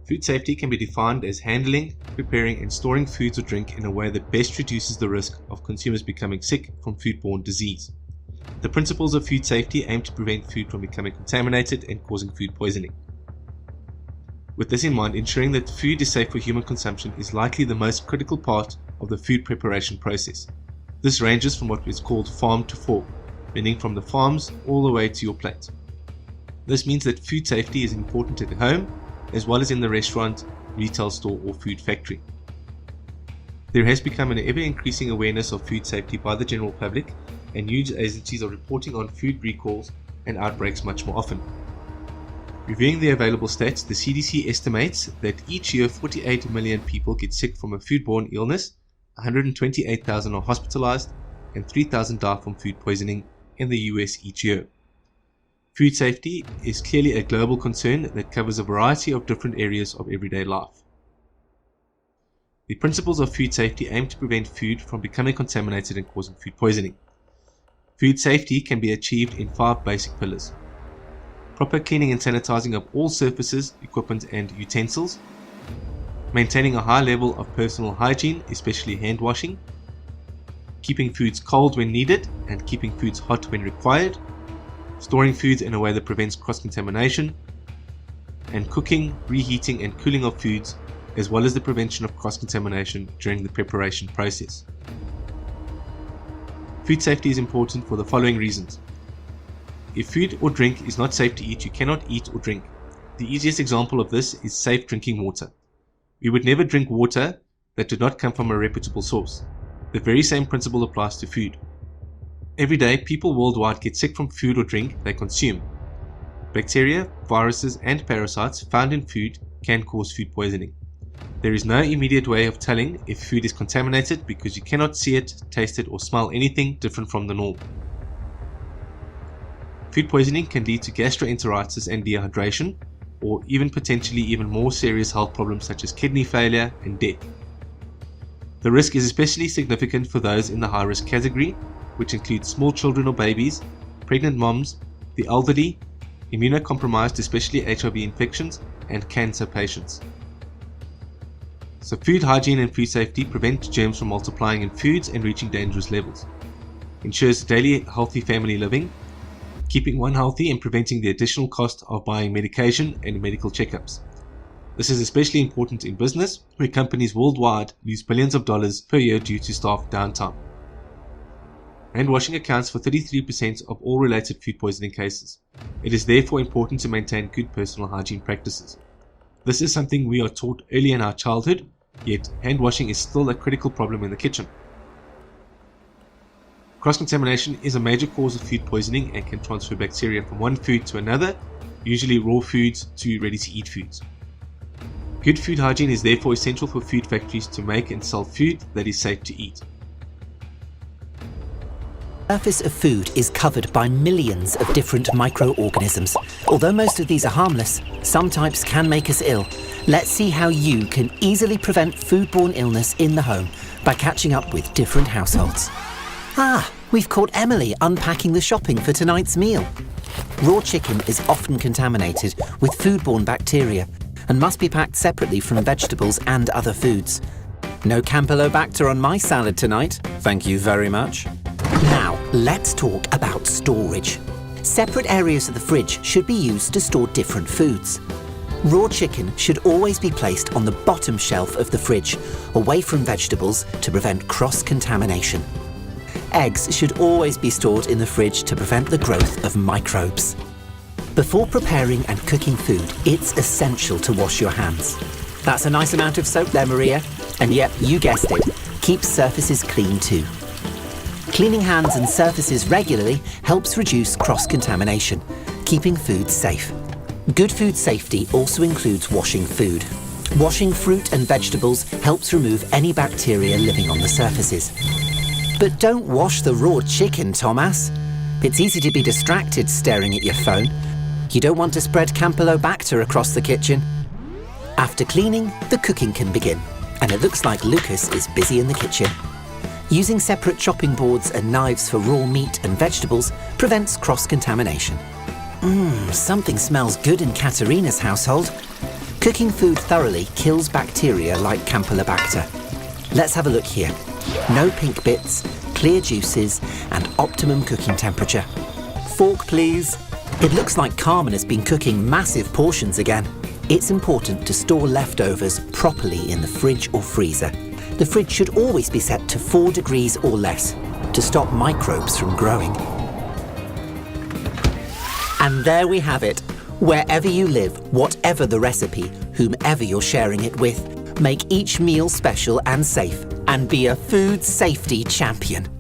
Food safety can be defined as handling, preparing and storing foods or drink in a way that best reduces the risk of consumers becoming sick from foodborne disease. The principles of food safety aim to prevent food from becoming contaminated and causing food poisoning. With this in mind, ensuring that food is safe for human consumption is likely the most critical part of the food preparation process. This ranges from what is called farm to fork, meaning from the farms all the way to your plate. This means that food safety is important at home, as well as in the restaurant, retail store or food factory. There has become an ever-increasing awareness of food safety by the general public, and news agencies are reporting on food recalls and outbreaks much more often. Reviewing the available stats, the CDC estimates that each year 48 million people get sick from a foodborne illness, 128,000 are hospitalized, and 3,000 die from food poisoning in the US each year. Food safety is clearly a global concern that covers a variety of different areas of everyday life. The principles of food safety aim to prevent food from becoming contaminated and causing food poisoning. Food safety can be achieved in 5 basic pillars: proper cleaning and sanitizing of all surfaces, equipment and utensils, maintaining a high level of personal hygiene, especially hand washing, keeping foods cold when needed and keeping foods hot when required, storing foods in a way that prevents cross-contamination, and cooking, reheating and cooling of foods, as well as the prevention of cross-contamination during the preparation process. Food safety is important for the following reasons. If food or drink is not safe to eat, you cannot eat or drink. The easiest example of this is safe drinking water. We would never drink water that did not come from a reputable source. The very same principle applies to food. Every day, people worldwide get sick from food or drink they consume. Bacteria, viruses, and parasites found in food can cause food poisoning. There is no immediate way of telling if food is contaminated because you cannot see it, taste it, or smell anything different from the norm. Food poisoning can lead to gastroenteritis and dehydration, or even potentially even more serious health problems such as kidney failure and death. The risk is especially significant for those in the high-risk category, which includes small children or babies, pregnant moms, the elderly, immunocompromised, especially HIV infections, and cancer patients. So food hygiene and food safety prevent germs from multiplying in foods and reaching dangerous levels, ensures daily healthy family living, keeping one healthy and preventing the additional cost of buying medication and medical checkups. This is especially important in business, where companies worldwide lose billions of dollars per year due to staff downtime. Hand washing accounts for 33% of all related food poisoning cases. It is therefore important to maintain good personal hygiene practices. This is something we are taught early in our childhood, yet hand washing is still a critical problem in the kitchen. Cross-contamination is a major cause of food poisoning and can transfer bacteria from one food to another, usually raw foods to ready-to-eat foods. Good food hygiene is therefore essential for food factories to make and sell food that is safe to eat. The surface of food is covered by millions of different microorganisms. Although most of these are harmless, some types can make us ill. Let's see how you can easily prevent foodborne illness in the home by catching up with different households. We've caught Emily unpacking the shopping for tonight's meal. Raw chicken is often contaminated with foodborne bacteria and must be packed separately from vegetables and other foods. No Campylobacter on my salad tonight, thank you very much. Now, let's talk about storage. Separate areas of the fridge should be used to store different foods. Raw chicken should always be placed on the bottom shelf of the fridge, away from vegetables to prevent cross-contamination. Eggs should always be stored in the fridge to prevent the growth of microbes. Before preparing and cooking food, it's essential to wash your hands. That's a nice amount of soap there, Maria. And yep, you guessed it, keep surfaces clean too. Cleaning hands and surfaces regularly helps reduce cross-contamination, keeping food safe. Good food safety also includes washing food. Washing fruit and vegetables helps remove any bacteria living on the surfaces. But don't wash the raw chicken, Thomas. It's easy to be distracted staring at your phone. You don't want to spread Campylobacter across the kitchen. After cleaning, the cooking can begin, and it looks like Lucas is busy in the kitchen. Using separate chopping boards and knives for raw meat and vegetables prevents cross-contamination. Something smells good in Katerina's household. Cooking food thoroughly kills bacteria like Campylobacter. Let's have a look here. No pink bits, clear juices, and optimum cooking temperature. Fork, please. It looks like Carmen has been cooking massive portions again. It's important to store leftovers properly in the fridge or freezer. The fridge should always be set to 4 degrees or less to stop microbes from growing. And there we have it. Wherever you live, whatever the recipe, whomever you're sharing it with, make each meal special and safe, and be a food safety champion.